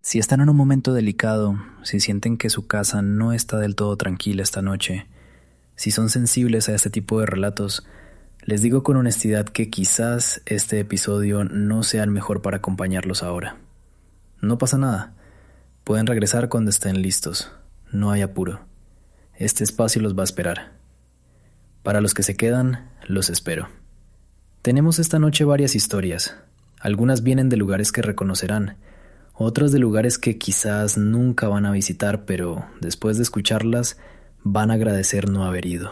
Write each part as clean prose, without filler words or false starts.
Si están en un momento delicado, si sienten que su casa no está del todo tranquila esta noche, si son sensibles a este tipo de relatos, les digo con honestidad que quizás este episodio no sea el mejor para acompañarlos ahora. No pasa nada, pueden regresar cuando estén listos, no hay apuro. Este espacio los va a esperar. Para los que se quedan, los espero. Tenemos esta noche varias historias. Algunas vienen de lugares que reconocerán, otras de lugares que quizás nunca van a visitar, pero después de escucharlas van a agradecer no haber ido.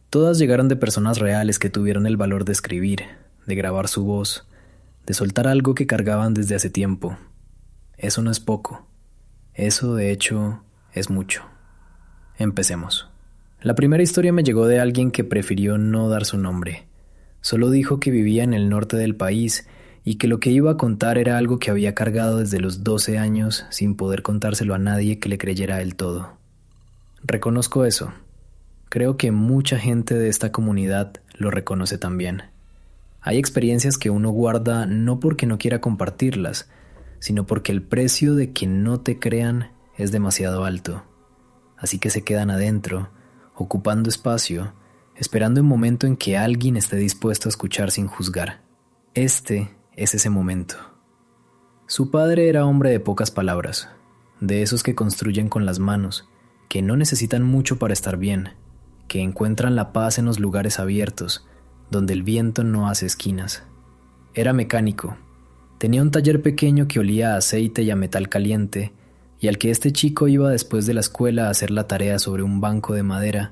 Todas llegaron de personas reales que tuvieron el valor de escribir, de grabar su voz, de soltar algo que cargaban desde hace tiempo. Eso no es poco. Eso, de hecho, es mucho. Empecemos. La primera historia me llegó de alguien que prefirió no dar su nombre. Solo dijo que vivía en el norte del país y que lo que iba a contar era algo que había cargado desde los 12 años sin poder contárselo a nadie que le creyera del todo. Reconozco eso. Creo que mucha gente de esta comunidad lo reconoce también. Hay experiencias que uno guarda no porque no quiera compartirlas, sino porque el precio de que no te crean es demasiado alto. Así que se quedan adentro, ocupando espacio, esperando un momento en que alguien esté dispuesto a escuchar sin juzgar. Este es ese momento. Su padre era hombre de pocas palabras, de esos que construyen con las manos, que no necesitan mucho para estar bien, que encuentran la paz en los lugares abiertos, donde el viento no hace esquinas. Era mecánico. Tenía un taller pequeño que olía a aceite y a metal caliente, y al que este chico iba después de la escuela a hacer la tarea sobre un banco de madera,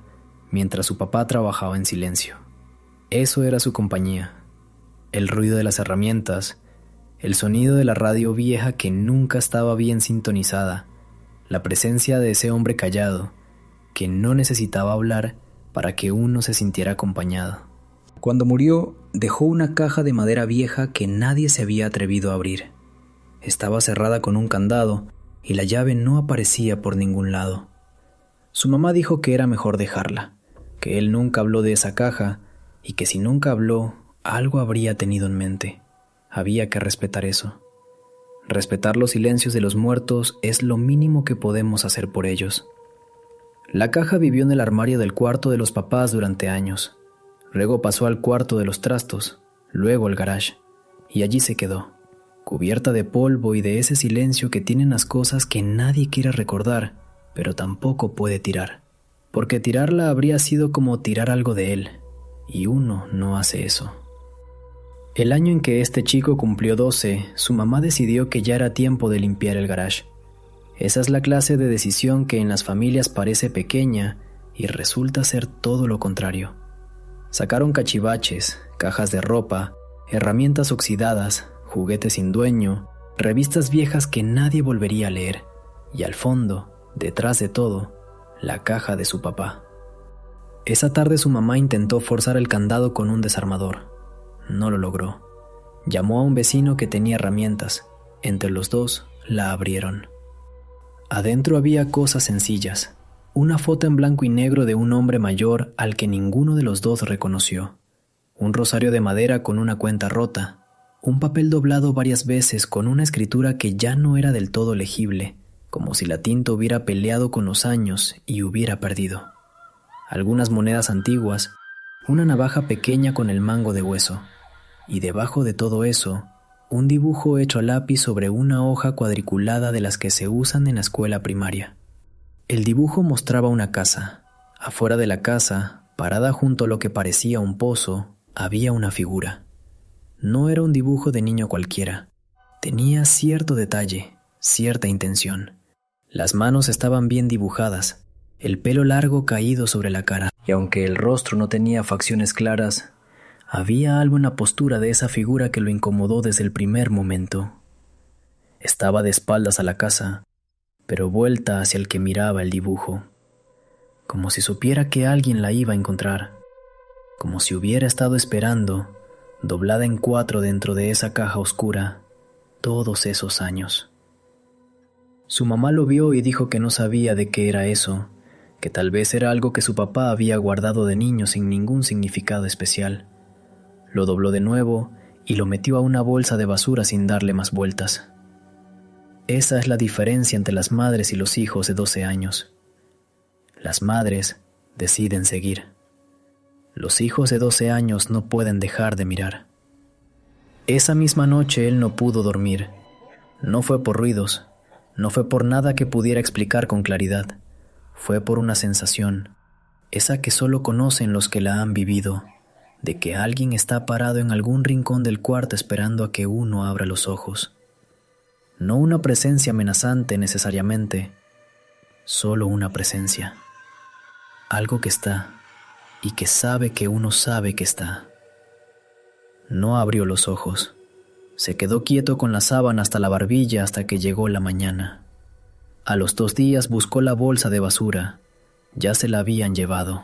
mientras su papá trabajaba en silencio. Eso era su compañía. El ruido de las herramientas, el sonido de la radio vieja que nunca estaba bien sintonizada, la presencia de ese hombre callado, que no necesitaba hablar para que uno se sintiera acompañado. Cuando murió, dejó una caja de madera vieja que nadie se había atrevido a abrir. Estaba cerrada con un candado y la llave no aparecía por ningún lado. Su mamá dijo que era mejor dejarla, que él nunca habló de esa caja y que si nunca habló, algo habría tenido en mente. Había que respetar eso. Respetar los silencios de los muertos es lo mínimo que podemos hacer por ellos. La caja vivió en el armario del cuarto de los papás durante años. Luego pasó al cuarto de los trastos, luego al garage, y allí se quedó, cubierta de polvo y de ese silencio que tienen las cosas que nadie quiere recordar, pero tampoco puede tirar. Porque tirarla habría sido como tirar algo de él, y uno no hace eso. El año en que este chico cumplió 12, su mamá decidió que ya era tiempo de limpiar el garage. Esa es la clase de decisión que en las familias parece pequeña y resulta ser todo lo contrario. Sacaron cachivaches, cajas de ropa, herramientas oxidadas, juguetes sin dueño, revistas viejas que nadie volvería a leer, y al fondo, detrás de todo, la caja de su papá. Esa tarde su mamá intentó forzar el candado con un desarmador. No lo logró. Llamó a un vecino que tenía herramientas. Entre los dos la abrieron. Adentro había cosas sencillas. Una foto en blanco y negro de un hombre mayor al que ninguno de los dos reconoció. Un rosario de madera con una cuenta rota. Un papel doblado varias veces con una escritura que ya no era del todo legible, como si la tinta hubiera peleado con los años y hubiera perdido. Algunas monedas antiguas, una navaja pequeña con el mango de hueso. Y debajo de todo eso, un dibujo hecho a lápiz sobre una hoja cuadriculada de las que se usan en la escuela primaria. El dibujo mostraba una casa. Afuera de la casa, parada junto a lo que parecía un pozo, había una figura. No era un dibujo de niño cualquiera. Tenía cierto detalle, cierta intención. Las manos estaban bien dibujadas, el pelo largo caído sobre la cara, y aunque el rostro no tenía facciones claras, había algo en la postura de esa figura que lo incomodó desde el primer momento. Estaba de espaldas a la casa, pero vuelta hacia el que miraba el dibujo, como si supiera que alguien la iba a encontrar, como si hubiera estado esperando, doblada en 4 dentro de esa caja oscura, todos esos años. Su mamá lo vio y dijo que no sabía de qué era eso, que tal vez era algo que su papá había guardado de niño sin ningún significado especial. Lo dobló de nuevo y lo metió a una bolsa de basura sin darle más vueltas. Esa es la diferencia entre las madres y los hijos de 12 años. Las madres deciden seguir. Los hijos de 12 años no pueden dejar de mirar. Esa misma noche él no pudo dormir. No fue por ruidos, no fue por nada que pudiera explicar con claridad. Fue por una sensación, esa que solo conocen los que la han vivido, de que alguien está parado en algún rincón del cuarto esperando a que uno abra los ojos. No una presencia amenazante necesariamente, solo una presencia. Algo que está y que sabe que uno sabe que está. No abrió los ojos. Se quedó quieto con la sábana hasta la barbilla hasta que llegó la mañana. A los 2 días buscó la bolsa de basura. Ya se la habían llevado.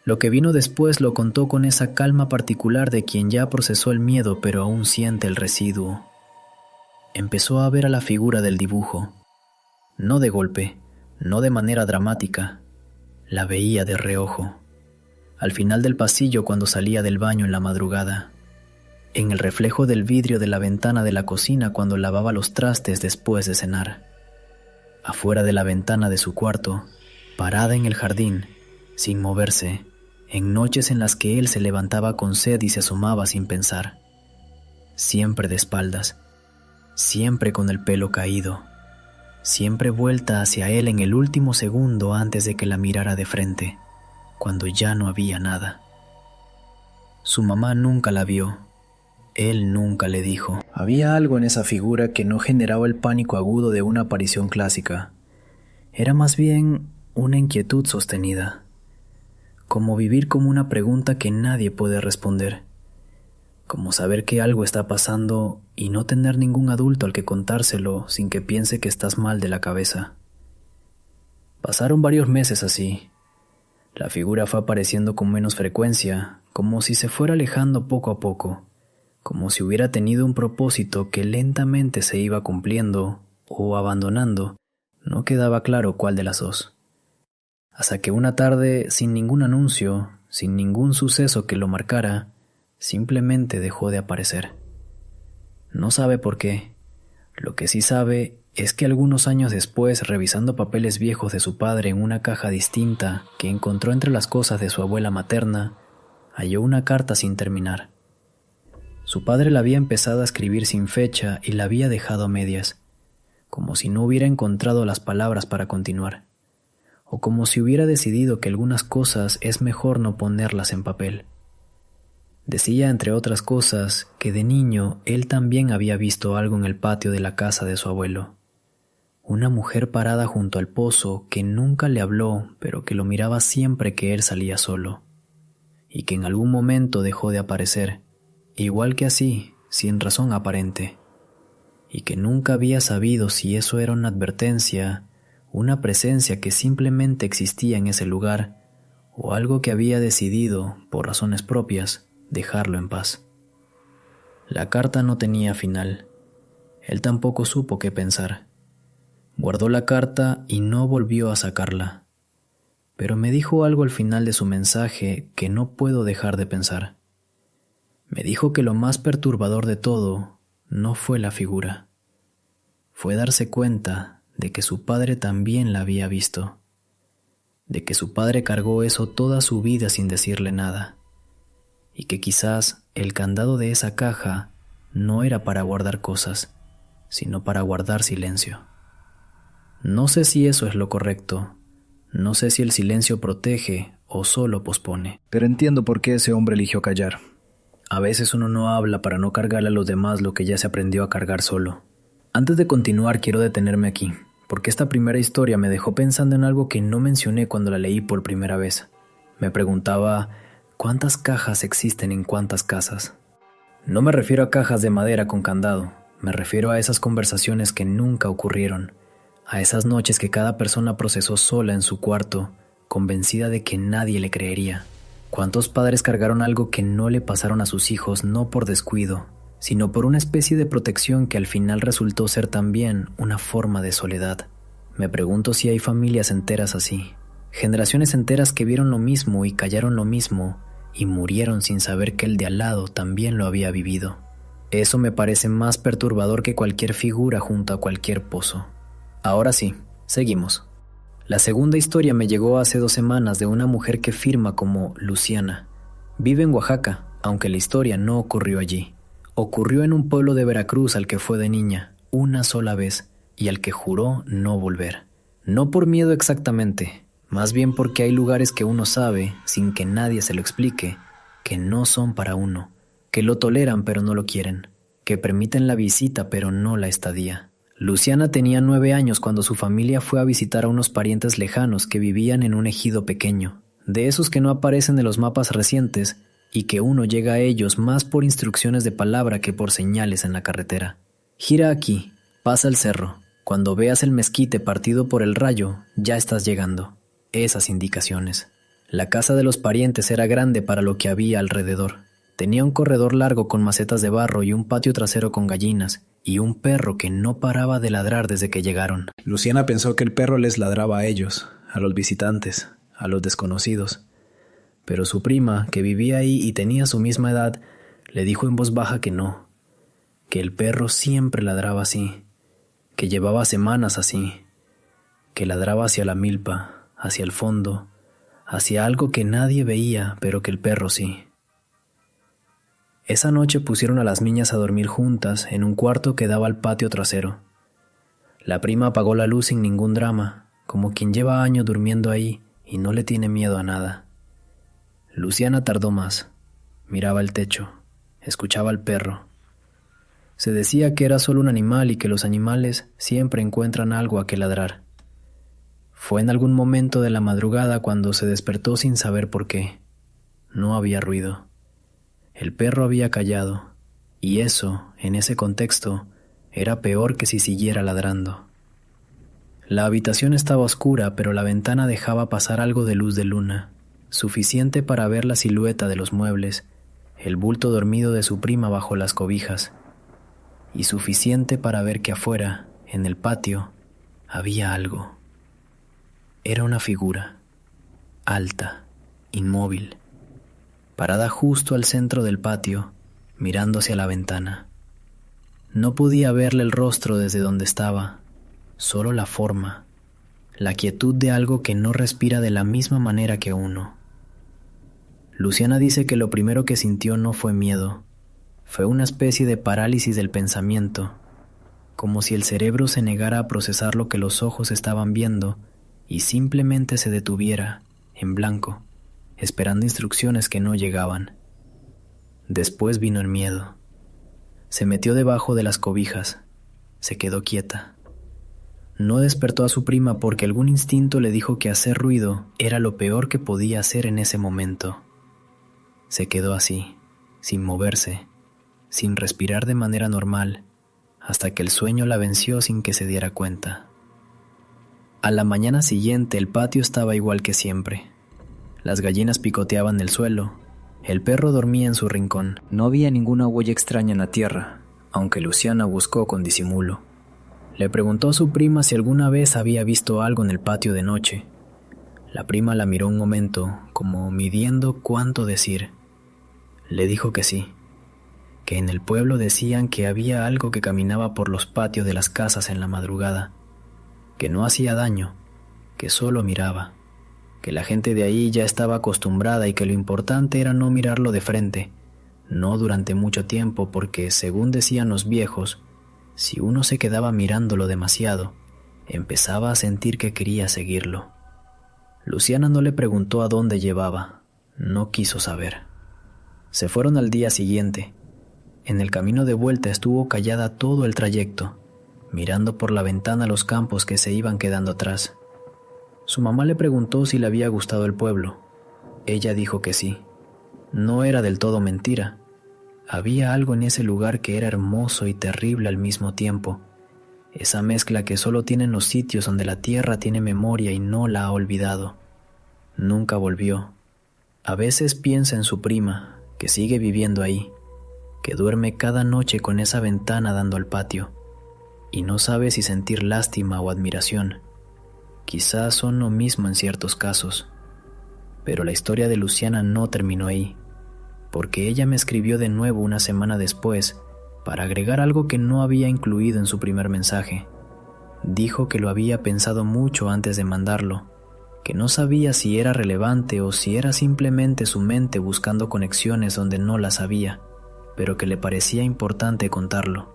Lo que vino después lo contó con esa calma particular de quien ya procesó el miedo pero aún siente el residuo. Empezó a ver a la figura del dibujo. No de golpe, no de manera dramática. La veía de reojo. Al final del pasillo cuando salía del baño en la madrugada. En el reflejo del vidrio de la ventana de la cocina cuando lavaba los trastes después de cenar. Afuera de la ventana de su cuarto, parada en el jardín, sin moverse, en noches en las que él se levantaba con sed y se asomaba sin pensar. Siempre de espaldas, siempre con el pelo caído, siempre vuelta hacia él en el último segundo antes de que la mirara de frente, cuando ya no había nada. Su mamá nunca la vio. Él nunca le dijo. Había algo en esa figura que no generaba el pánico agudo de una aparición clásica. Era más bien una inquietud sostenida. Como vivir como una pregunta que nadie puede responder. Como saber que algo está pasando y no tener ningún adulto al que contárselo sin que piense que estás mal de la cabeza. Pasaron varios meses así. La figura fue apareciendo con menos frecuencia, como si se fuera alejando poco a poco. Como si hubiera tenido un propósito que lentamente se iba cumpliendo o abandonando, no quedaba claro cuál de las dos. Hasta que una tarde, sin ningún anuncio, sin ningún suceso que lo marcara, simplemente dejó de aparecer. No sabe por qué. Lo que sí sabe es que algunos años después, revisando papeles viejos de su padre en una caja distinta que encontró entre las cosas de su abuela materna, halló una carta sin terminar. Su padre la había empezado a escribir sin fecha y la había dejado a medias, como si no hubiera encontrado las palabras para continuar, o como si hubiera decidido que algunas cosas es mejor no ponerlas en papel. Decía, entre otras cosas, que de niño él también había visto algo en el patio de la casa de su abuelo. Una mujer parada junto al pozo que nunca le habló, pero que lo miraba siempre que él salía solo, y que en algún momento dejó de aparecer, igual que así, sin razón aparente, y que nunca había sabido si eso era una advertencia, una presencia que simplemente existía en ese lugar, o algo que había decidido, por razones propias, dejarlo en paz. La carta no tenía final. Él tampoco supo qué pensar. Guardó la carta y no volvió a sacarla. Pero me dijo algo al final de su mensaje que no puedo dejar de pensar. Me dijo que lo más perturbador de todo no fue la figura. Fue darse cuenta de que su padre también la había visto. De que su padre cargó eso toda su vida sin decirle nada. Y que quizás el candado de esa caja no era para guardar cosas, sino para guardar silencio. No sé si eso es lo correcto. No sé si el silencio protege o solo pospone. Pero entiendo por qué ese hombre eligió callar. A veces uno no habla para no cargarle a los demás lo que ya se aprendió a cargar solo. Antes de continuar quiero detenerme aquí, porque esta primera historia me dejó pensando en algo que no mencioné cuando la leí por primera vez. Me preguntaba, ¿cuántas cajas existen en cuántas casas? No me refiero a cajas de madera con candado, me refiero a esas conversaciones que nunca ocurrieron, a esas noches que cada persona procesó sola en su cuarto, convencida de que nadie le creería. ¿Cuántos padres cargaron algo que no le pasaron a sus hijos no por descuido, sino por una especie de protección que al final resultó ser también una forma de soledad? Me pregunto si hay familias enteras así, generaciones enteras que vieron lo mismo y callaron lo mismo y murieron sin saber que el de al lado también lo había vivido. Eso me parece más perturbador que cualquier figura junto a cualquier pozo. Ahora sí, seguimos. La segunda historia me llegó hace 2 semanas de una mujer que firma como Luciana. Vive en Oaxaca, aunque la historia no ocurrió allí. Ocurrió en un pueblo de Veracruz al que fue de niña, una sola vez, y al que juró no volver. No por miedo exactamente, más bien porque hay lugares que uno sabe, sin que nadie se lo explique, que no son para uno, que lo toleran pero no lo quieren, que permiten la visita pero no la estadía. Luciana tenía 9 años cuando su familia fue a visitar a unos parientes lejanos que vivían en un ejido pequeño, de esos que no aparecen en los mapas recientes y que uno llega a ellos más por instrucciones de palabra que por señales en la carretera. Gira aquí, pasa el cerro. Cuando veas el mezquite partido por el rayo, ya estás llegando. Esas indicaciones. La casa de los parientes era grande para lo que había alrededor. Tenía un corredor largo con macetas de barro y un patio trasero con gallinas, y un perro que no paraba de ladrar desde que llegaron. Luciana pensó que el perro les ladraba a ellos, a los visitantes, a los desconocidos. Pero su prima, que vivía ahí y tenía su misma edad, le dijo en voz baja que no, que el perro siempre ladraba así, que llevaba semanas así, que ladraba hacia la milpa, hacia el fondo, hacia algo que nadie veía, pero que el perro sí. Esa noche pusieron a las niñas a dormir juntas en un cuarto que daba al patio trasero. La prima apagó la luz sin ningún drama, como quien lleva años durmiendo ahí y no le tiene miedo a nada. Luciana tardó más. Miraba el techo, escuchaba al perro. Se decía que era solo un animal y que los animales siempre encuentran algo a que ladrar. Fue en algún momento de la madrugada cuando se despertó sin saber por qué. No había ruido. El perro había callado, y eso, en ese contexto, era peor que si siguiera ladrando. La habitación estaba oscura, pero la ventana dejaba pasar algo de luz de luna, suficiente para ver la silueta de los muebles, el bulto dormido de su prima bajo las cobijas, y suficiente para ver que afuera, en el patio, había algo. Era una figura, alta, inmóvil, parada justo al centro del patio, mirando hacia la ventana. No podía verle el rostro desde donde estaba, solo la forma, la quietud de algo que no respira de la misma manera que uno. Luciana dice que lo primero que sintió no fue miedo, fue una especie de parálisis del pensamiento, como si el cerebro se negara a procesar lo que los ojos estaban viendo y simplemente se detuviera, en blanco, esperando instrucciones que no llegaban. Después vino el miedo. Se metió debajo de las cobijas, se quedó quieta. No despertó a su prima porque algún instinto le dijo que hacer ruido era lo peor que podía hacer en ese momento. Se quedó así, sin moverse, sin respirar de manera normal, hasta que el sueño la venció sin que se diera cuenta. A la mañana siguiente el patio estaba igual que siempre. Las gallinas picoteaban el suelo, el perro dormía en su rincón. No había ninguna huella extraña en la tierra, aunque Luciana buscó con disimulo. Le preguntó a su prima si alguna vez había visto algo en el patio de noche. La prima la miró un momento, como midiendo cuánto decir. Le dijo que sí, que en el pueblo decían que había algo que caminaba por los patios de las casas en la madrugada, que no hacía daño, que solo miraba, que la gente de ahí ya estaba acostumbrada y que lo importante era no mirarlo de frente, no durante mucho tiempo porque, según decían los viejos, si uno se quedaba mirándolo demasiado, empezaba a sentir que quería seguirlo. Luciana no le preguntó a dónde llevaba, no quiso saber. Se fueron al día siguiente. En el camino de vuelta estuvo callada todo el trayecto, mirando por la ventana los campos que se iban quedando atrás. Su mamá le preguntó si le había gustado el pueblo. Ella dijo que sí. No era del todo mentira. Había algo en ese lugar que era hermoso y terrible al mismo tiempo. Esa mezcla que solo tienen los sitios donde la tierra tiene memoria y no la ha olvidado. Nunca volvió. A veces piensa en su prima, que sigue viviendo ahí, que duerme cada noche con esa ventana dando al patio, y no sabe si sentir lástima o admiración. Quizás son lo mismo en ciertos casos, pero la historia de Luciana no terminó ahí, porque ella me escribió de nuevo una semana después para agregar algo que no había incluido en su primer mensaje. Dijo que lo había pensado mucho antes de mandarlo, que no sabía si era relevante o si era simplemente su mente buscando conexiones donde no las había, pero que le parecía importante contarlo.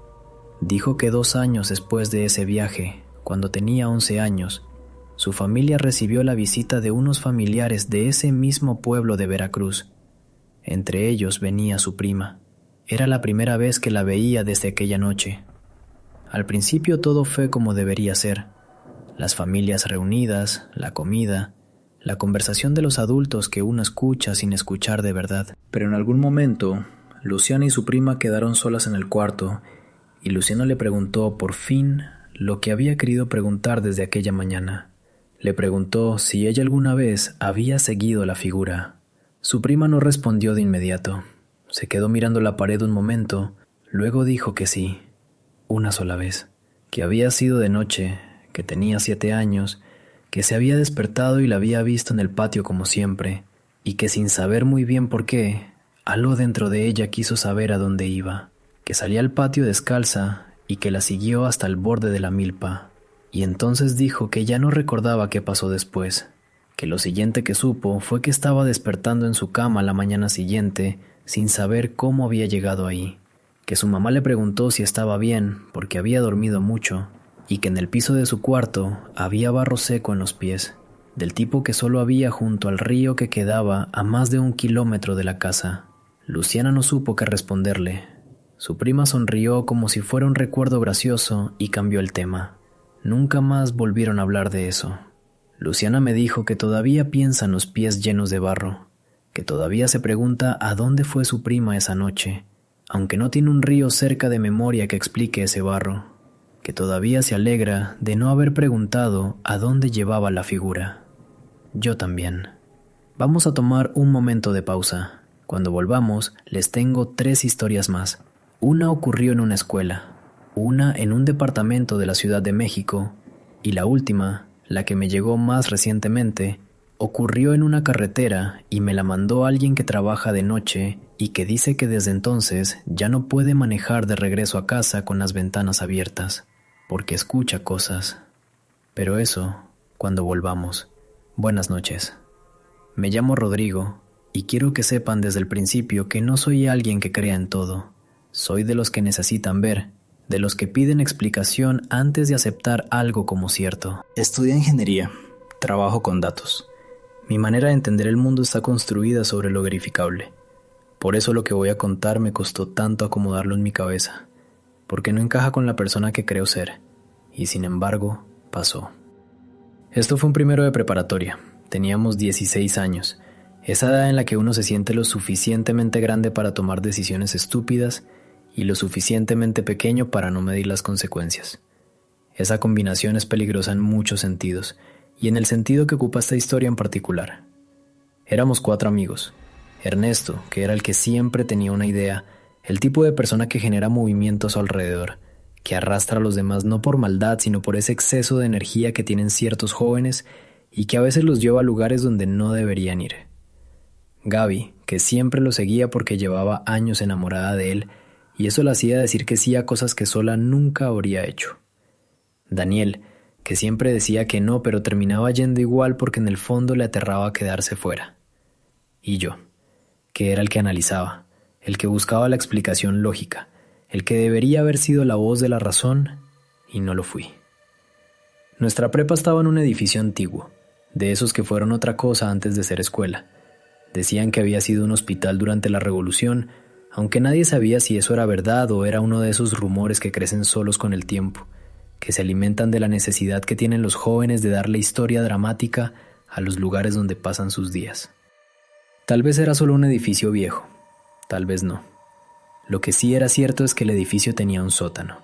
Dijo que 2 años después de ese viaje, cuando tenía 11 años, su familia recibió la visita de unos familiares de ese mismo pueblo de Veracruz. Entre ellos venía su prima. Era la primera vez que la veía desde aquella noche. Al principio todo fue como debería ser. Las familias reunidas, la comida, la conversación de los adultos que uno escucha sin escuchar de verdad. Pero en algún momento, Luciana y su prima quedaron solas en el cuarto y Luciano le preguntó por fin lo que había querido preguntar desde aquella mañana. Le preguntó si ella alguna vez había seguido la figura. Su prima no respondió de inmediato. Se quedó mirando la pared un momento, luego dijo que sí, una sola vez, que había sido de noche, que tenía 7 años, que se había despertado y la había visto en el patio como siempre, y que sin saber muy bien por qué, algo dentro de ella quiso saber a dónde iba, que salía al patio descalza y que la siguió hasta el borde de la milpa, y entonces dijo que ya no recordaba qué pasó después, que lo siguiente que supo fue que estaba despertando en su cama la mañana siguiente sin saber cómo había llegado ahí, que su mamá le preguntó si estaba bien porque había dormido mucho, y que en el piso de su cuarto había barro seco en los pies, del tipo que solo había junto al río que quedaba a más de 1 kilómetro de la casa. Luciana no supo qué responderle. Su prima sonrió como si fuera un recuerdo gracioso y cambió el tema. Nunca más volvieron a hablar de eso. Luciana me dijo que todavía piensa en los pies llenos de barro, que todavía se pregunta a dónde fue su prima esa noche, aunque no tiene un río cerca de memoria que explique ese barro, que todavía se alegra de no haber preguntado a dónde llevaba la figura. Yo también. Vamos a tomar un momento de pausa. Cuando volvamos, les tengo 3 historias más. Una ocurrió en una escuela, una en un departamento de la Ciudad de México, y la última, la que me llegó más recientemente, ocurrió en una carretera y me la mandó alguien que trabaja de noche y que dice que desde entonces ya no puede manejar de regreso a casa con las ventanas abiertas, porque escucha cosas. Pero eso, cuando volvamos. Buenas noches. Me llamo Rodrigo y quiero que sepan desde el principio que no soy alguien que crea en todo. Soy de los que necesitan ver, de los que piden explicación antes de aceptar algo como cierto. Estudié ingeniería, trabajo con datos. Mi manera de entender el mundo está construida sobre lo verificable. Por eso lo que voy a contar me costó tanto acomodarlo en mi cabeza, porque no encaja con la persona que creo ser, y sin embargo, pasó. Esto fue un primero de preparatoria, teníamos 16 años, esa edad en la que uno se siente lo suficientemente grande para tomar decisiones estúpidas y lo suficientemente pequeño para no medir las consecuencias. Esa combinación es peligrosa en muchos sentidos, y en el sentido que ocupa esta historia en particular. Éramos 4 amigos. Ernesto, que era el que siempre tenía una idea, el tipo de persona que genera movimiento a su alrededor, que arrastra a los demás no por maldad, sino por ese exceso de energía que tienen ciertos jóvenes y que a veces los lleva a lugares donde no deberían ir. Gaby, que siempre lo seguía porque llevaba años enamorada de él, y eso la hacía decir que sí a cosas que sola nunca habría hecho. Daniel, que siempre decía que no, pero terminaba yendo igual porque en el fondo le aterraba quedarse fuera. Y yo, que era el que analizaba, el que buscaba la explicación lógica, el que debería haber sido la voz de la razón, y no lo fui. Nuestra prepa estaba en un edificio antiguo, de esos que fueron otra cosa antes de ser escuela. Decían que había sido un hospital durante la Revolución, aunque nadie sabía si eso era verdad o era uno de esos rumores que crecen solos con el tiempo, que se alimentan de la necesidad que tienen los jóvenes de darle historia dramática a los lugares donde pasan sus días. Tal vez era solo un edificio viejo, tal vez no. Lo que sí era cierto es que el edificio tenía un sótano.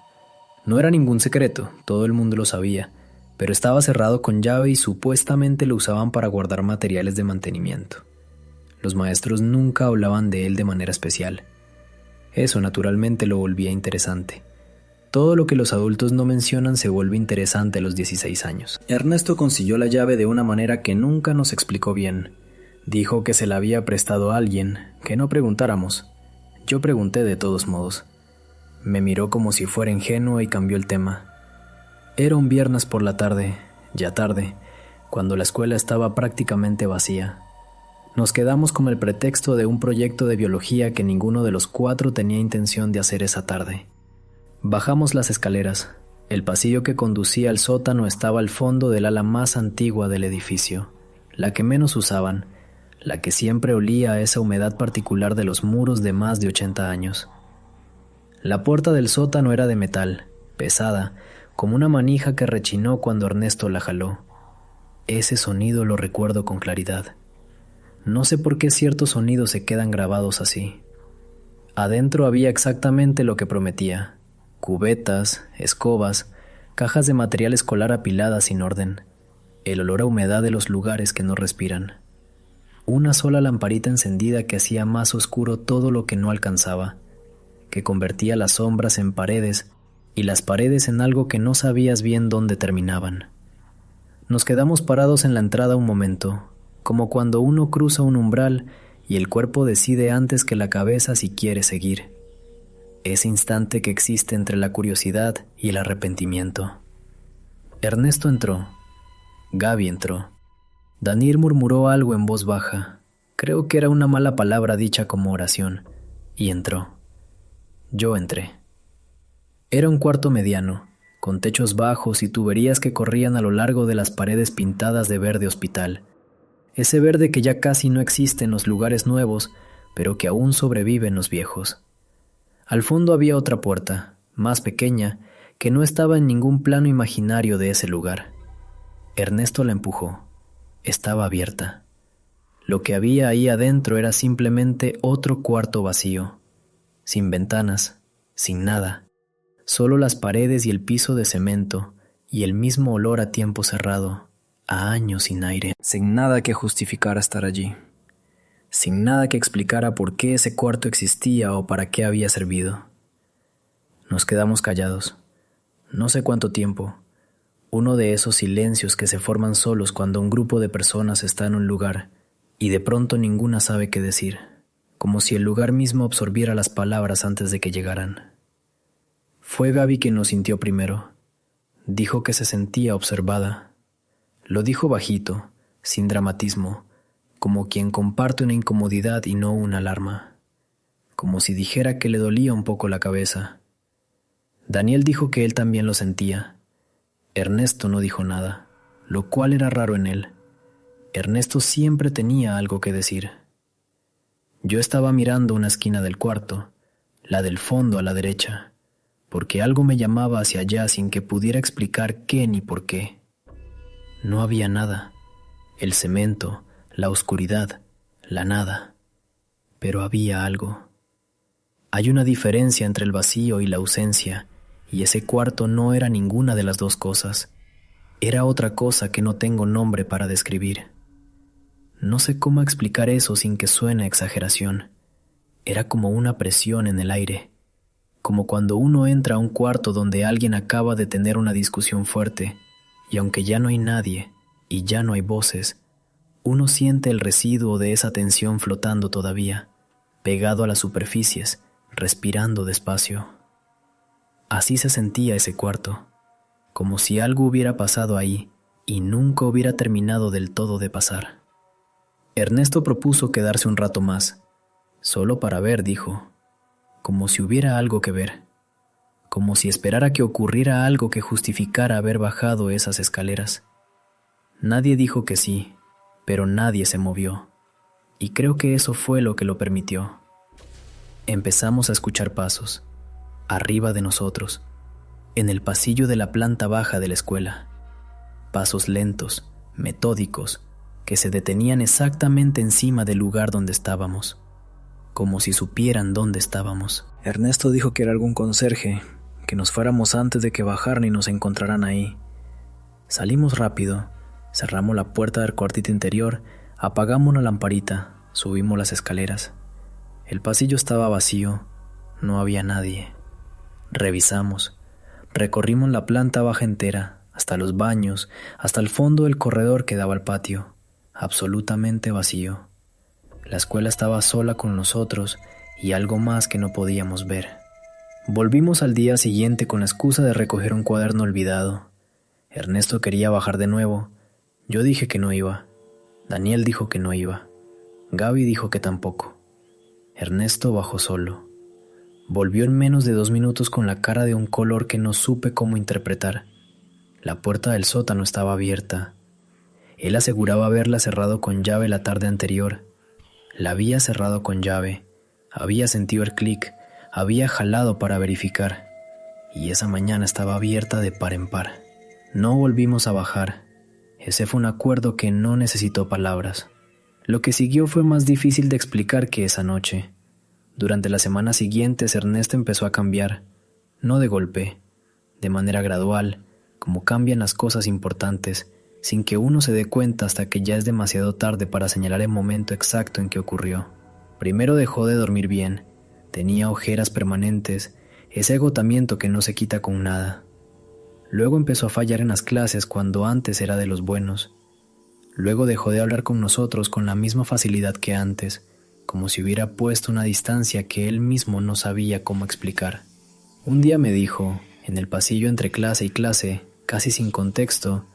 No era ningún secreto, todo el mundo lo sabía, pero estaba cerrado con llave y supuestamente lo usaban para guardar materiales de mantenimiento. Los maestros nunca hablaban de él de manera especial. Eso naturalmente lo volvía interesante. Todo lo que los adultos no mencionan se vuelve interesante a los 16 años. Ernesto consiguió la llave de una manera que nunca nos explicó bien. Dijo que se la había prestado a alguien, que no preguntáramos. Yo pregunté de todos modos. Me miró como si fuera ingenuo y cambió el tema. Era un viernes por la tarde, ya tarde, cuando la escuela estaba prácticamente vacía. Nos quedamos con el pretexto de un proyecto de biología que ninguno de los 4 tenía intención de hacer esa tarde. Bajamos las escaleras. El pasillo que conducía al sótano estaba al fondo del ala más antigua del edificio, la que menos usaban, la que siempre olía a esa humedad particular de los muros de más de 80 años. La puerta del sótano era de metal, pesada, como una manija que rechinó cuando Ernesto la jaló. Ese sonido lo recuerdo con claridad. No sé por qué ciertos sonidos se quedan grabados así. Adentro había exactamente lo que prometía: cubetas, escobas, cajas de material escolar apiladas sin orden, el olor a humedad de los lugares que no respiran. Una sola lamparita encendida que hacía más oscuro todo lo que no alcanzaba, que convertía las sombras en paredes y las paredes en algo que no sabías bien dónde terminaban. Nos quedamos parados en la entrada un momento, como cuando uno cruza un umbral y el cuerpo decide antes que la cabeza si quiere seguir. Ese instante que existe entre la curiosidad y el arrepentimiento. Ernesto entró. Gaby entró. Daniel murmuró algo en voz baja. Creo que era una mala palabra dicha como oración. Y entró. Yo entré. Era un cuarto mediano, con techos bajos y tuberías que corrían a lo largo de las paredes pintadas de verde hospital. Ese verde que ya casi no existe en los lugares nuevos, pero que aún sobrevive en los viejos. Al fondo había otra puerta, más pequeña, que no estaba en ningún plano imaginario de ese lugar. Ernesto la empujó. Estaba abierta. Lo que había ahí adentro era simplemente otro cuarto vacío, sin ventanas, sin nada, solo las paredes y el piso de cemento y el mismo olor a tiempo cerrado, a años sin aire, sin nada que justificara estar allí, sin nada que explicara por qué ese cuarto existía o para qué había servido. Nos quedamos callados, no sé cuánto tiempo, uno de esos silencios que se forman solos cuando un grupo de personas está en un lugar y de pronto ninguna sabe qué decir, como si el lugar mismo absorbiera las palabras antes de que llegaran. Fue Gaby quien lo sintió primero. Dijo que se sentía observada. Lo dijo bajito, sin dramatismo, como quien comparte una incomodidad y no una alarma, como si dijera que le dolía un poco la cabeza. Daniel dijo que él también lo sentía. Ernesto no dijo nada, lo cual era raro en él. Ernesto siempre tenía algo que decir. Yo estaba mirando una esquina del cuarto, la del fondo a la derecha, porque algo me llamaba hacia allá sin que pudiera explicar qué ni por qué. No había nada, el cemento, la oscuridad, la nada, pero había algo. Hay una diferencia entre el vacío y la ausencia, y ese cuarto no era ninguna de las dos cosas. Era otra cosa que no tengo nombre para describir. No sé cómo explicar eso sin que suene a exageración. Era como una presión en el aire, como cuando uno entra a un cuarto donde alguien acaba de tener una discusión fuerte, y aunque ya no hay nadie, y ya no hay voces, uno siente el residuo de esa tensión flotando todavía, pegado a las superficies, respirando despacio. Así se sentía ese cuarto, como si algo hubiera pasado ahí y nunca hubiera terminado del todo de pasar. Ernesto propuso quedarse un rato más, solo para ver, dijo, como si hubiera algo que ver, como si esperara que ocurriera algo que justificara haber bajado esas escaleras. Nadie dijo que sí, pero nadie se movió, y creo que eso fue lo que lo permitió. Empezamos a escuchar pasos, arriba de nosotros, en el pasillo de la planta baja de la escuela. Pasos lentos, metódicos, que se detenían exactamente encima del lugar donde estábamos, como si supieran dónde estábamos. Ernesto dijo que era algún conserje, que nos fuéramos antes de que bajaran y nos encontraran ahí. Salimos rápido, cerramos la puerta del cuartito interior, apagamos una lamparita, subimos las escaleras. El pasillo estaba vacío, no había nadie. Revisamos, recorrimos la planta baja entera, hasta los baños, hasta el fondo del corredor que daba al patio, absolutamente vacío. La escuela estaba sola con nosotros y algo más que no podíamos ver. Volvimos al día siguiente con la excusa de recoger un cuaderno olvidado. Ernesto quería bajar de nuevo. Yo dije que no iba. Daniel dijo que no iba. Gaby dijo que tampoco. Ernesto bajó solo. Volvió en menos de 2 minutos con la cara de un color que no supe cómo interpretar. La puerta del sótano estaba abierta. Él aseguraba haberla cerrado con llave la tarde anterior. La había cerrado con llave. Había sentido el clic. Había jalado para verificar. Y esa mañana estaba abierta de par en par. No volvimos a bajar. Ese fue un acuerdo que no necesitó palabras. Lo que siguió fue más difícil de explicar que esa noche. Durante las semanas siguientes Ernesto empezó a cambiar, no de golpe, de manera gradual, como cambian las cosas importantes, sin que uno se dé cuenta hasta que ya es demasiado tarde para señalar el momento exacto en que ocurrió. Primero dejó de dormir bien, tenía ojeras permanentes, ese agotamiento que no se quita con nada. Luego empezó a fallar en las clases cuando antes era de los buenos. Luego dejó de hablar con nosotros con la misma facilidad que antes, como si hubiera puesto una distancia que él mismo no sabía cómo explicar. Un día me dijo, en el pasillo entre clase y clase, casi sin contexto,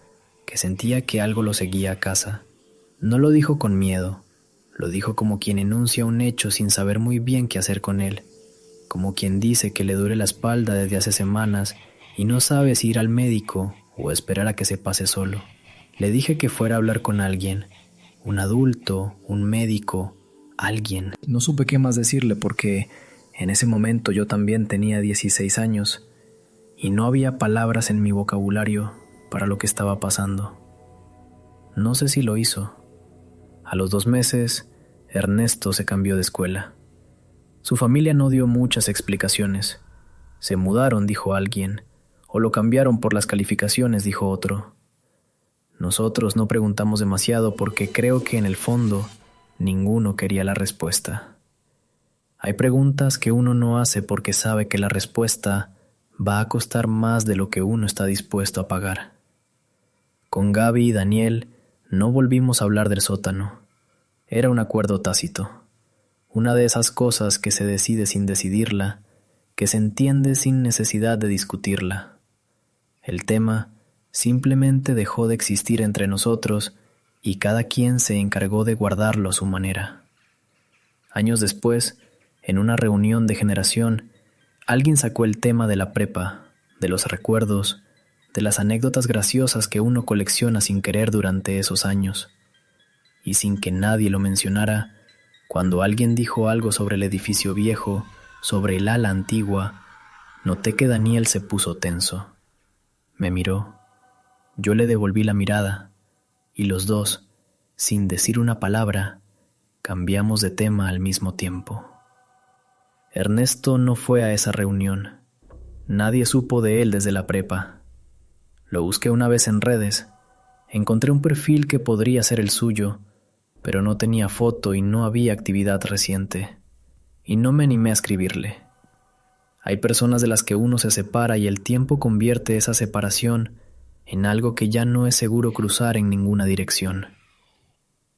que sentía que algo lo seguía a casa. No lo dijo con miedo, lo dijo como quien enuncia un hecho sin saber muy bien qué hacer con él, como quien dice que le duele la espalda desde hace semanas y no sabe si ir al médico o esperar a que se pase solo. Le dije que fuera a hablar con alguien, un adulto, un médico, alguien. No supe qué más decirle porque en ese momento yo también tenía 16 años y no había palabras en mi vocabulario para lo que estaba pasando. No sé si lo hizo. A los 2 meses, Ernesto se cambió de escuela. Su familia no dio muchas explicaciones. Se mudaron, dijo alguien, o lo cambiaron por las calificaciones, dijo otro. Nosotros no preguntamos demasiado porque creo que en el fondo ninguno quería la respuesta. Hay preguntas que uno no hace porque sabe que la respuesta va a costar más de lo que uno está dispuesto a pagar. Con Gaby y Daniel no volvimos a hablar del sótano. Era un acuerdo tácito. Una de esas cosas que se decide sin decidirla, que se entiende sin necesidad de discutirla. El tema simplemente dejó de existir entre nosotros y cada quien se encargó de guardarlo a su manera. Años después, en una reunión de generación, alguien sacó el tema de la prepa, de los recuerdos, de las anécdotas graciosas que uno colecciona sin querer durante esos años. Y sin que nadie lo mencionara, cuando alguien dijo algo sobre el edificio viejo, sobre el ala antigua, noté que Daniel se puso tenso. Me miró, yo le devolví la mirada, y los dos, sin decir una palabra, cambiamos de tema al mismo tiempo. Ernesto no fue a esa reunión. Nadie supo de él desde la prepa. Lo busqué una vez en redes. Encontré un perfil que podría ser el suyo, pero no tenía foto y no había actividad reciente. Y no me animé a escribirle. Hay personas de las que uno se separa y el tiempo convierte esa separación en algo que ya no es seguro cruzar en ninguna dirección.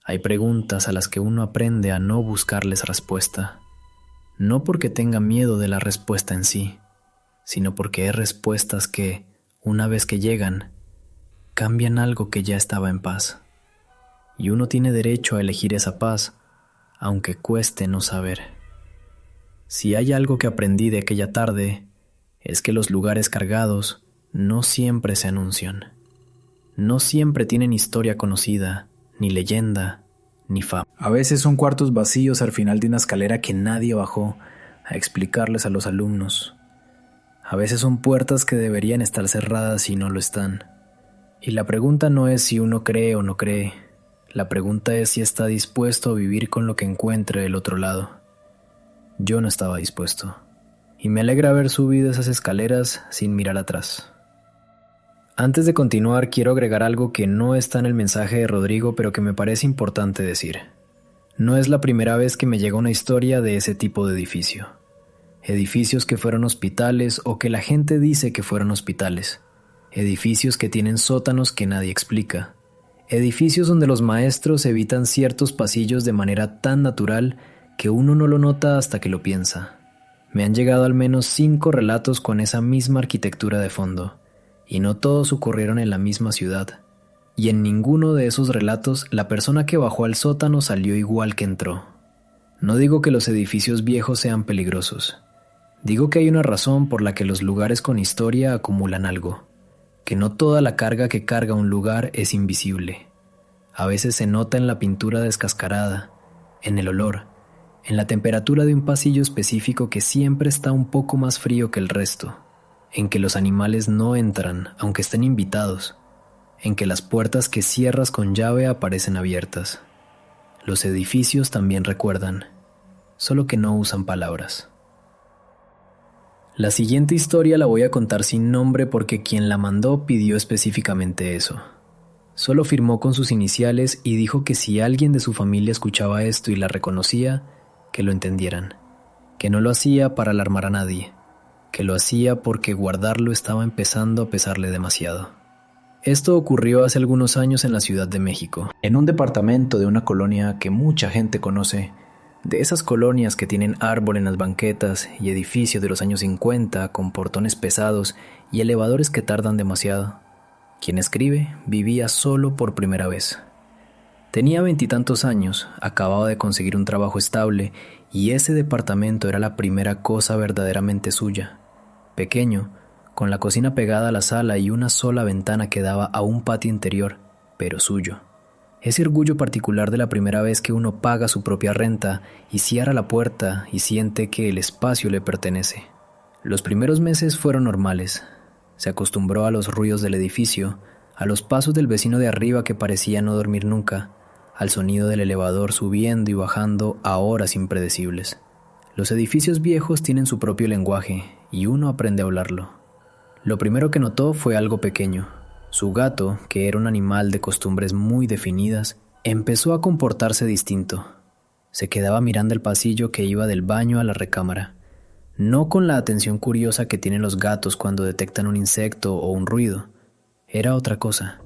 Hay preguntas a las que uno aprende a no buscarles respuesta. No porque tenga miedo de la respuesta en sí, sino porque hay respuestas que, una vez que llegan, cambian algo que ya estaba en paz. Y uno tiene derecho a elegir esa paz, aunque cueste no saber. Si hay algo que aprendí de aquella tarde, es que los lugares cargados no siempre se anuncian. No siempre tienen historia conocida, ni leyenda, ni fama. A veces son cuartos vacíos al final de una escalera que nadie bajó a explicarles a los alumnos. A veces son puertas que deberían estar cerradas y no lo están. Y la pregunta no es si uno cree o no cree. La pregunta es si está dispuesto a vivir con lo que encuentre del otro lado. Yo no estaba dispuesto. Y me alegra haber subido esas escaleras sin mirar atrás. Antes de continuar, quiero agregar algo que no está en el mensaje de Rodrigo, pero que me parece importante decir. No es la primera vez que me llega una historia de ese tipo de edificio. Edificios que fueron hospitales o que la gente dice que fueron hospitales. Edificios que tienen sótanos que nadie explica. Edificios donde los maestros evitan ciertos pasillos de manera tan natural que uno no lo nota hasta que lo piensa. Me han llegado al menos 5 relatos con esa misma arquitectura de fondo, y no todos ocurrieron en la misma ciudad. Y en ninguno de esos relatos la persona que bajó al sótano salió igual que entró. No digo que los edificios viejos sean peligrosos. Digo que hay una razón por la que los lugares con historia acumulan algo, que no toda la carga que carga un lugar es invisible. A veces se nota en la pintura descascarada, en el olor, en la temperatura de un pasillo específico que siempre está un poco más frío que el resto, en que los animales no entran aunque estén invitados, en que las puertas que cierras con llave aparecen abiertas. Los edificios también recuerdan, solo que no usan palabras. La siguiente historia la voy a contar sin nombre porque quien la mandó pidió específicamente eso. Solo firmó con sus iniciales y dijo que si alguien de su familia escuchaba esto y la reconocía, que lo entendieran, que no lo hacía para alarmar a nadie, que lo hacía porque guardarlo estaba empezando a pesarle demasiado. Esto ocurrió hace algunos años en la Ciudad de México, en un departamento de una colonia que mucha gente conoce, de esas colonias que tienen árbol en las banquetas y edificios de los años 50 con portones pesados y elevadores que tardan demasiado. Quien escribe vivía solo por primera vez. Tenía 20 y tantos años, acababa de conseguir un trabajo estable y ese departamento era la primera cosa verdaderamente suya. Pequeño, con la cocina pegada a la sala y una sola ventana que daba a un patio interior, pero suyo. Ese orgullo particular de la primera vez que uno paga su propia renta y cierra la puerta y siente que el espacio le pertenece. Los primeros meses fueron normales. Se acostumbró a los ruidos del edificio, a los pasos del vecino de arriba que parecía no dormir nunca, al sonido del elevador subiendo y bajando a horas impredecibles. Los edificios viejos tienen su propio lenguaje y uno aprende a hablarlo. Lo primero que notó fue algo pequeño. Su gato, que era un animal de costumbres muy definidas, empezó a comportarse distinto. Se quedaba mirando el pasillo que iba del baño a la recámara, no con la atención curiosa que tienen los gatos cuando detectan un insecto o un ruido. Era otra cosa.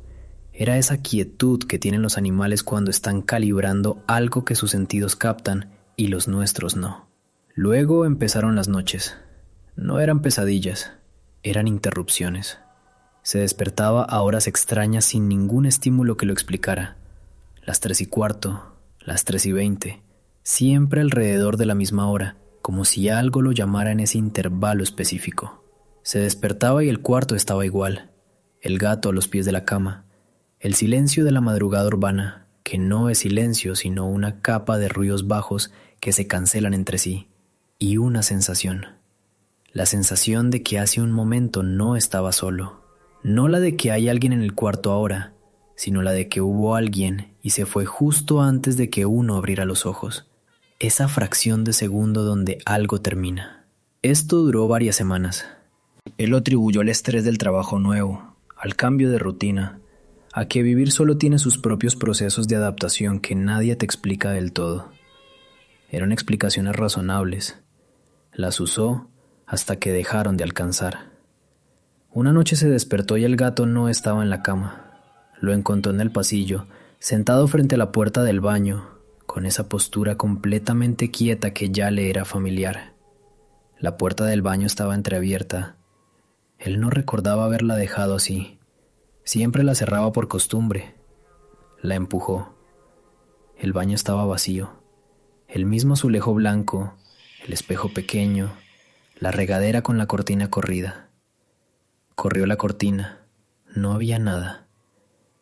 Era esa quietud que tienen los animales cuando están calibrando algo que sus sentidos captan y los nuestros no. Luego empezaron las noches. No eran pesadillas, eran interrupciones. Se despertaba a horas extrañas sin ningún estímulo que lo explicara. Las 3:15, las 3:20, siempre alrededor de la misma hora, como si algo lo llamara en ese intervalo específico. Se despertaba y el cuarto estaba igual, el gato a los pies de la cama, el silencio de la madrugada urbana, que no es silencio sino una capa de ruidos bajos que se cancelan entre sí, y una sensación. La sensación de que hace un momento no estaba solo. No la de que hay alguien en el cuarto ahora, sino la de que hubo alguien y se fue justo antes de que uno abriera los ojos. Esa fracción de segundo donde algo termina. Esto duró varias semanas. Él lo atribuyó al estrés del trabajo nuevo, al cambio de rutina, a que vivir solo tiene sus propios procesos de adaptación que nadie te explica del todo. Eran explicaciones razonables. Las usó hasta que dejaron de alcanzar. Una noche se despertó y el gato no estaba en la cama. Lo encontró en el pasillo, sentado frente a la puerta del baño, con esa postura completamente quieta que ya le era familiar. La puerta del baño estaba entreabierta. Él no recordaba haberla dejado así. Siempre la cerraba por costumbre. La empujó. El baño estaba vacío. El mismo azulejo blanco, el espejo pequeño, la regadera con la cortina corrida. Corrió la cortina. No había nada.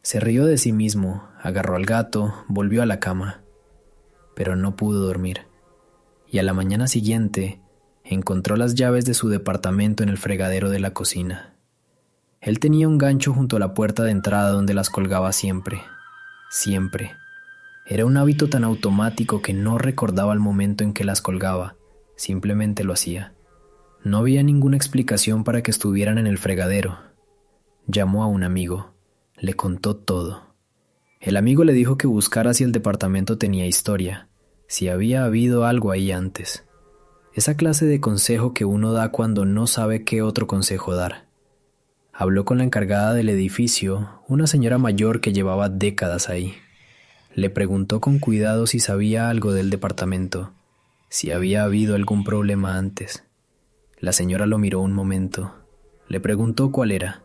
Se rió de sí mismo, agarró al gato, volvió a la cama. Pero no pudo dormir. Y a la mañana siguiente encontró las llaves de su departamento en el fregadero de la cocina. Él tenía un gancho junto a la puerta de entrada donde las colgaba siempre. Siempre. Era un hábito tan automático que no recordaba el momento en que las colgaba. Simplemente lo hacía. No había ninguna explicación para que estuvieran en el fregadero. Llamó a un amigo. Le contó todo. El amigo le dijo que buscara si el departamento tenía historia, si había habido algo ahí antes. Esa clase de consejo que uno da cuando no sabe qué otro consejo dar. Habló con la encargada del edificio, una señora mayor que llevaba décadas ahí. Le preguntó con cuidado si sabía algo del departamento, si había habido algún problema antes. La señora lo miró un momento. Le preguntó cuál era.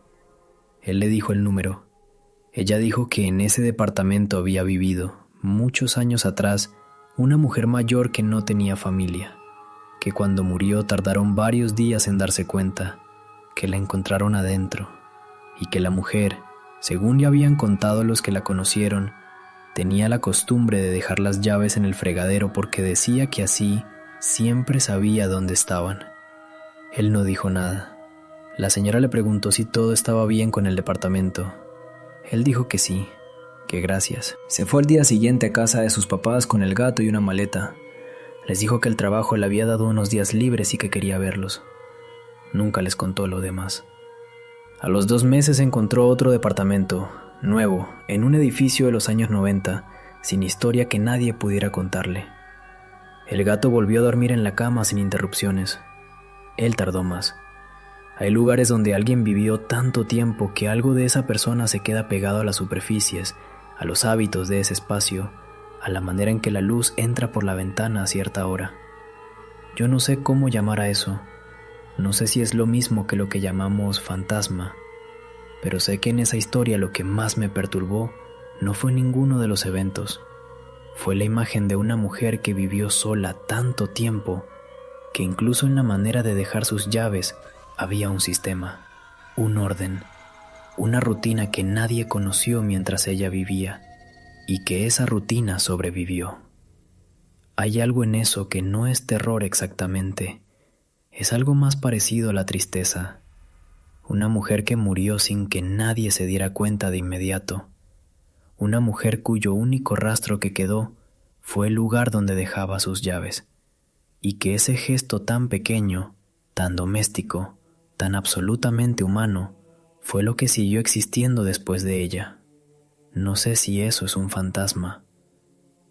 Él le dijo el número. Ella dijo que en ese departamento había vivido, muchos años atrás, una mujer mayor que no tenía familia, que cuando murió tardaron varios días en darse cuenta, que la encontraron adentro, y que la mujer, según le habían contado los que la conocieron, tenía la costumbre de dejar las llaves en el fregadero porque decía que así siempre sabía dónde estaban. Él no dijo nada. La señora le preguntó si todo estaba bien con el departamento. Él dijo que sí, que gracias. Se fue al día siguiente a casa de sus papás con el gato y una maleta. Les dijo que el trabajo le había dado unos días libres y que quería verlos. Nunca les contó lo demás. A los 2 meses encontró otro departamento, nuevo, en un edificio de los años 90, sin historia que nadie pudiera contarle. El gato volvió a dormir en la cama sin interrupciones. Él tardó más. Hay lugares donde alguien vivió tanto tiempo que algo de esa persona se queda pegado a las superficies, a los hábitos de ese espacio, a la manera en que la luz entra por la ventana a cierta hora. Yo no sé cómo llamar a eso. No sé si es lo mismo que lo que llamamos fantasma, pero sé que en esa historia lo que más me perturbó no fue ninguno de los eventos. Fue la imagen de una mujer que vivió sola tanto tiempo que incluso en la manera de dejar sus llaves había un sistema, un orden, una rutina que nadie conoció mientras ella vivía y que esa rutina sobrevivió. Hay algo en eso que no es terror exactamente, es algo más parecido a la tristeza. Una mujer que murió sin que nadie se diera cuenta de inmediato. Una mujer cuyo único rastro que quedó fue el lugar donde dejaba sus llaves. Y que ese gesto tan pequeño, tan doméstico, tan absolutamente humano, fue lo que siguió existiendo después de ella. No sé si eso es un fantasma,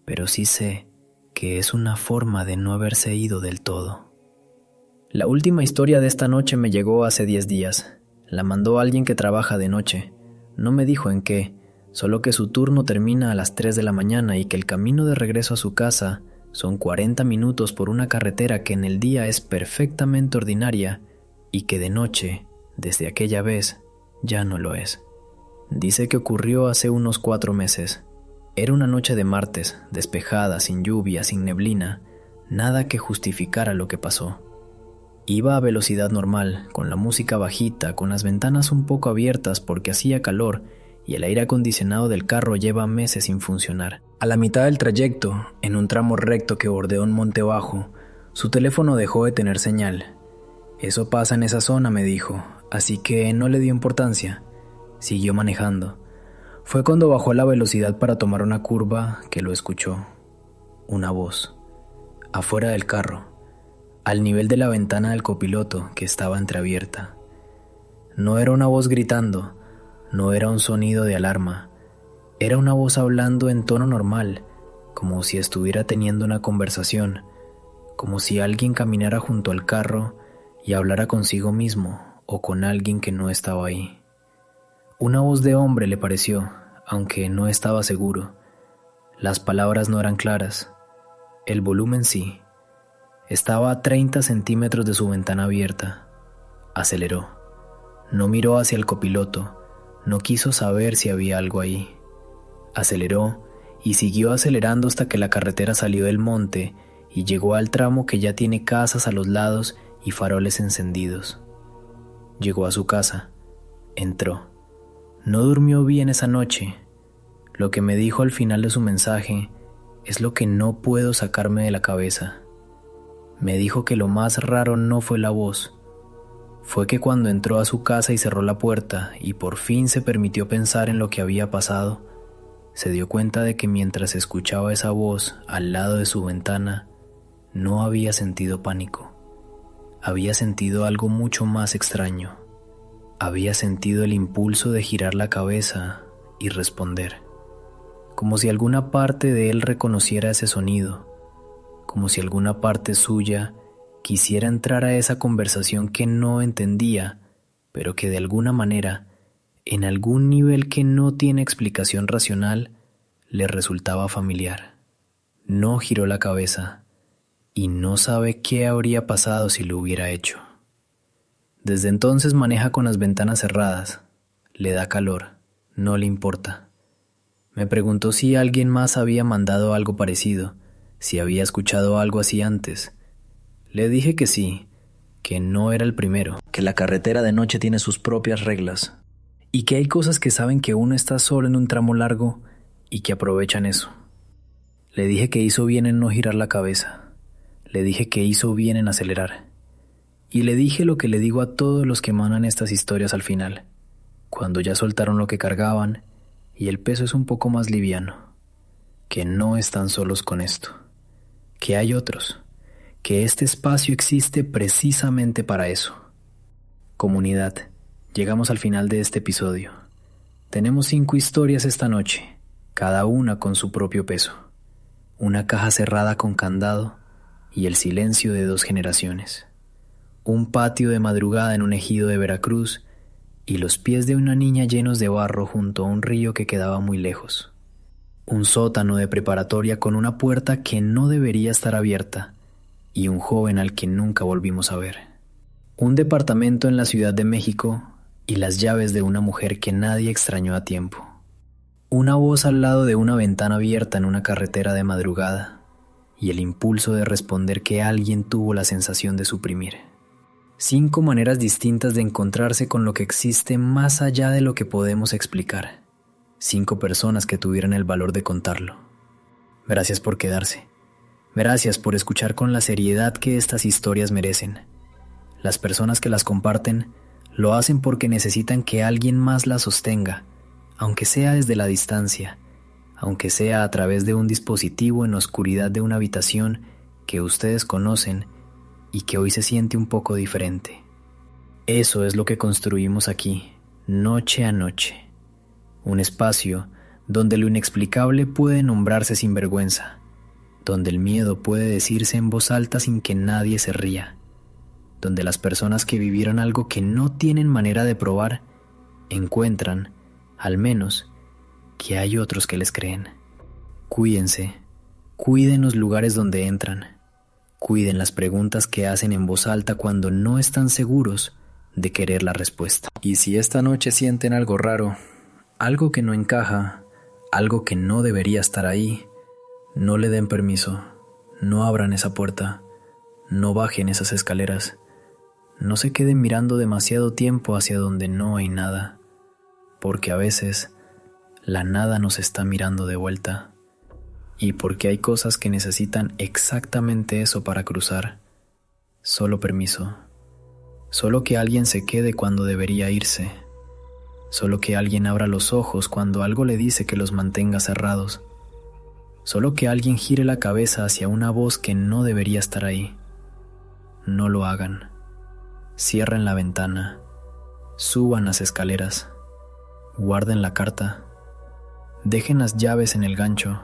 pero sí sé que es una forma de no haberse ido del todo. La última historia de esta noche me llegó hace 10 días. La mandó alguien que trabaja de noche. No me dijo en qué, solo que su turno termina a las 3 de la mañana y que el camino de regreso a su casa son 40 minutos por una carretera que en el día es perfectamente ordinaria y que de noche, desde aquella vez, ya no lo es. Dice que ocurrió hace unos 4 meses. Era una noche de martes, despejada, sin lluvia, sin neblina, nada que justificara lo que pasó. Iba a velocidad normal, con la música bajita, con las ventanas un poco abiertas porque hacía calor y el aire acondicionado del carro lleva meses sin funcionar. A la mitad del trayecto, en un tramo recto que bordeó un monte bajo, su teléfono dejó de tener señal. Eso pasa en esa zona, me dijo, así que no le dio importancia. Siguió manejando. Fue cuando bajó la velocidad para tomar una curva que lo escuchó. Una voz. Afuera del carro, al nivel de la ventana del copiloto que estaba entreabierta. No era una voz gritando, no era un sonido de alarma. Era una voz hablando en tono normal, como si estuviera teniendo una conversación, como si alguien caminara junto al carro y hablara consigo mismo o con alguien que no estaba ahí. Una voz de hombre le pareció, aunque no estaba seguro. Las palabras no eran claras. El volumen sí. Estaba a 30 centímetros de su ventana abierta. Aceleró. No miró hacia el copiloto. No quiso saber si había algo ahí. Aceleró y siguió acelerando hasta que la carretera salió del monte y llegó al tramo que ya tiene casas a los lados y faroles encendidos. Llegó a su casa. Entró. No durmió bien esa noche. Lo que me dijo al final de su mensaje es lo que no puedo sacarme de la cabeza. Me dijo que lo más raro no fue la voz. Fue que cuando entró a su casa y cerró la puerta y por fin se permitió pensar en lo que había pasado, se dio cuenta de que mientras escuchaba esa voz al lado de su ventana, no había sentido pánico. Había sentido algo mucho más extraño. Había sentido el impulso de girar la cabeza y responder. Como si alguna parte de él reconociera ese sonido. Como si alguna parte suya quisiera entrar a esa conversación que no entendía, pero que de alguna manera, en algún nivel que no tiene explicación racional, le resultaba familiar. No giró la cabeza y no sabe qué habría pasado si lo hubiera hecho. Desde entonces maneja con las ventanas cerradas. Le da calor, no le importa. Me preguntó si alguien más había mandado algo parecido, si había escuchado algo así antes. Le dije que sí, que no era el primero, que la carretera de noche tiene sus propias reglas, y que hay cosas que saben que uno está solo en un tramo largo y que aprovechan eso. Le dije que hizo bien en no girar la cabeza. Le dije que hizo bien en acelerar. Y le dije lo que le digo a todos los que mandan estas historias al final, cuando ya soltaron lo que cargaban y el peso es un poco más liviano, que no están solos con esto, que hay otros, que este espacio existe precisamente para eso. Comunidad, llegamos al final de este episodio. Tenemos 5 historias esta noche, cada una con su propio peso. Una caja cerrada con candado y el silencio de 2 generaciones. Un patio de madrugada en un ejido de Veracruz y los pies de una niña llenos de barro junto a un río que quedaba muy lejos. Un sótano de preparatoria con una puerta que no debería estar abierta y un joven al que nunca volvimos a ver. Un departamento en la Ciudad de México y las llaves de una mujer que nadie extrañó a tiempo. Una voz al lado de una ventana abierta en una carretera de madrugada y el impulso de responder que alguien tuvo la sensación de suprimir. 5 maneras distintas de encontrarse con lo que existe más allá de lo que podemos explicar. 5 personas que tuvieran el valor de contarlo. Gracias por quedarse. Gracias por escuchar con la seriedad que estas historias merecen. Las personas que las comparten lo hacen porque necesitan que alguien más las sostenga, aunque sea desde la distancia, aunque sea a través de un dispositivo en la oscuridad de una habitación que ustedes conocen y que hoy se siente un poco diferente. Eso es lo que construimos aquí, noche a noche. Un espacio donde lo inexplicable puede nombrarse sin vergüenza, donde el miedo puede decirse en voz alta sin que nadie se ría, donde las personas que vivieron algo que no tienen manera de probar encuentran, al menos, que hay otros que les creen. Cuídense, cuiden los lugares donde entran. Cuiden las preguntas que hacen en voz alta cuando no están seguros de querer la respuesta. Y si esta noche sienten algo raro, algo que no encaja, algo que no debería estar ahí, no le den permiso, no abran esa puerta, no bajen esas escaleras, no se queden mirando demasiado tiempo hacia donde no hay nada, porque a veces la nada nos está mirando de vuelta. Y porque hay cosas que necesitan exactamente eso para cruzar. Solo permiso. Solo que alguien se quede cuando debería irse. Solo que alguien abra los ojos cuando algo le dice que los mantenga cerrados. Solo que alguien gire la cabeza hacia una voz que no debería estar ahí. No lo hagan. Cierren la ventana. Suban las escaleras. Guarden la carta. Dejen las llaves en el gancho.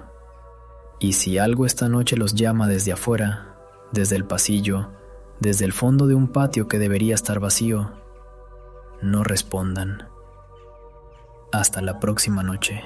Y si algo esta noche los llama desde afuera, desde el pasillo, desde el fondo de un patio que debería estar vacío, no respondan. Hasta la próxima noche.